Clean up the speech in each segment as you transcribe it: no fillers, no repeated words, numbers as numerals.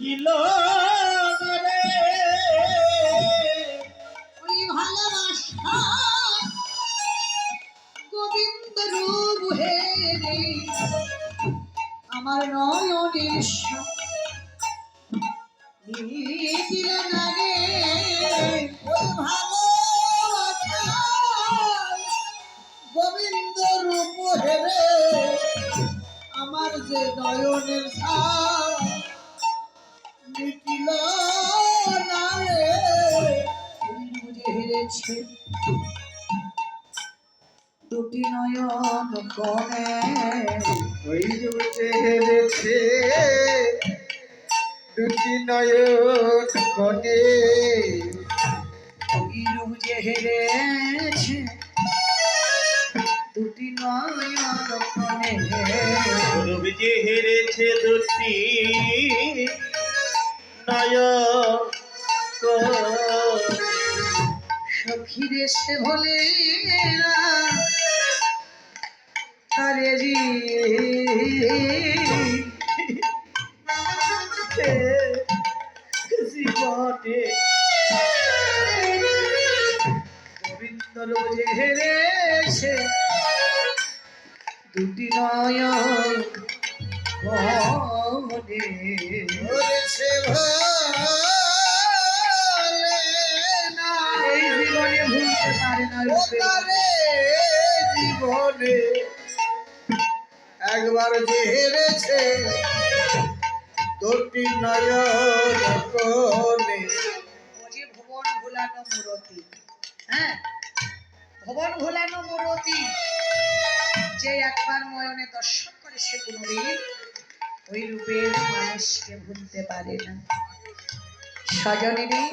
মিটিল রে ওই ভালোবাসা গোবিন্দ রূপ হে রে আমার নয়নের মিটিল না রে ওই ভালোবাসা গোবিন্দ রূপ হে রে আমার যে নয়নের মিটিল না রে বুঝে হেরেছে দুটি নয়ন কোণে ওই যে হেরেছে দুটি নয়ন কোণে ওই রূপ যে হেরেছে দুটি নয়ন কোণে রূপ যে হেরেছে দুটি নয়ন সখীরে সে ভোলে তারে জীবনে গোবিন্দ রোজে হেরেছে দুটি নয়ন কোণে ধরেছে ভালে না এই জীবনে ভুলতে পারে না ওতারে জীবনে একবার যে হেরেছে দুটি নয়ন কোণে ও যে ভুবন ভুলানো মূরতি হ্যাঁ ভুবন ভুলানো মূরতি যে একবার নয়নে দর্শন করে সে কোনোদিন ওই রূপের মানুষকে ভুলতে পারে না স্বজনেরই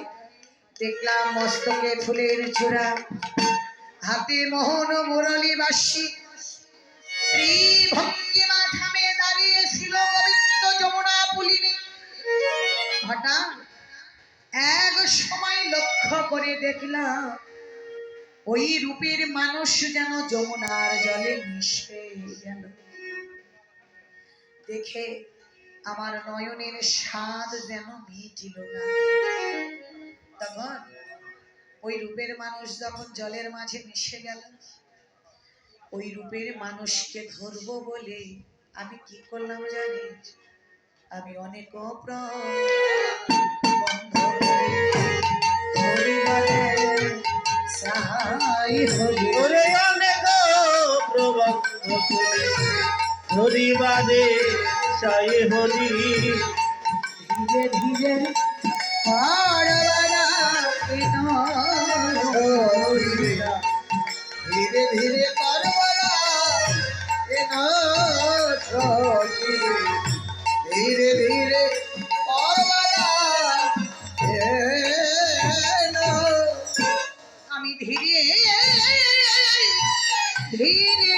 দেখলাম মস্তকে ফুলের চূড়া হাতে মোহন মুরলী বাসী ত্রিভঙ্গিমা ঠামে দাঁড়িয়েছিল গোবিন্দ যমুনা পুলিনে হঠাৎ এক সময় লক্ষ্য করে দেখলাম ওই রূপের মানুষ যেন যমুনার জলে মিশে গেল দেখে আমার নয়নের স্বাদ যেন মিটিল না তখন ওই রূপের মানুষ যখন জলের মাঝে মিশে গেল ওই রূপের মানুষকে ধরবো বলে আমি কি করলাম জানি আমি অনেক বন্ধ করে পরিবারের সাই হলি ওরে অনেক প্রবন্ধ করে ধরিবারে সাই হলি ধীরে ধীরে ধীরে ধীরে করবলা ধীরে ধীরে করবলা আমি ধীরে ধীরে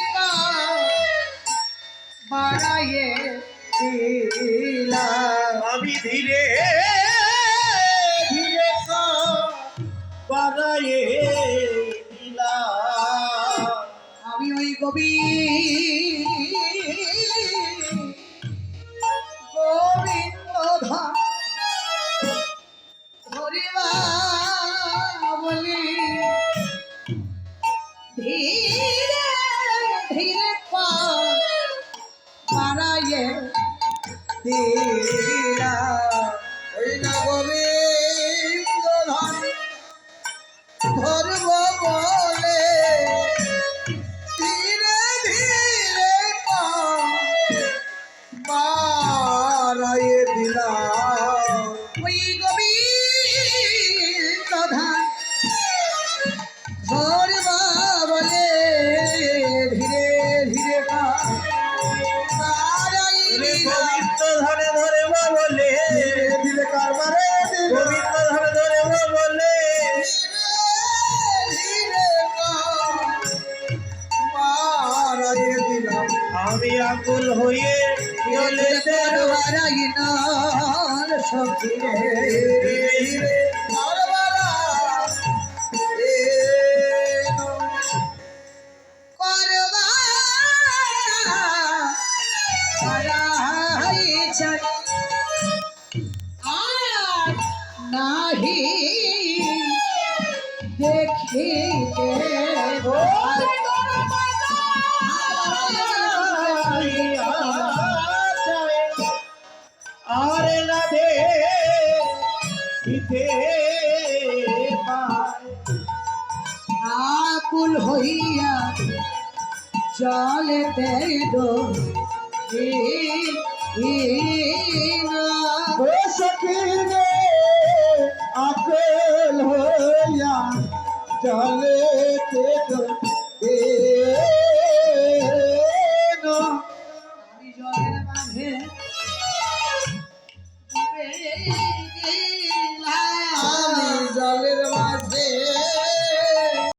বাড়াইয়ে দিলাম আমি ধীরে ধীরে বাড়াইয়ে দিলাম আমি ওই গোবিন্দ ধরিবা বলি ধীরে ধীরে বাড়াইয়ে দিলাম ওই না গোবিন্দ ধরব বলে ধীরে ধীরে বাড়াইয়ে দিলাম ওই গোবিন্দ ধরবা বলে ধীরে ধীরে গোবিন্দ ধরে ধরব বলে ধীরে কারবারে গোবিন্দ ধরে ধরব বলে ধীরে বাড়াইয়ে দিলাম আমি আকুল হয়ে চলে বাড়াই না সখী ধীরে কারবারা করবা নাহি দেখিতে আরে না দে দিতে পায় আকুল হইয়া জলেতে ও সখী রে আকুল হইয়া চলে তে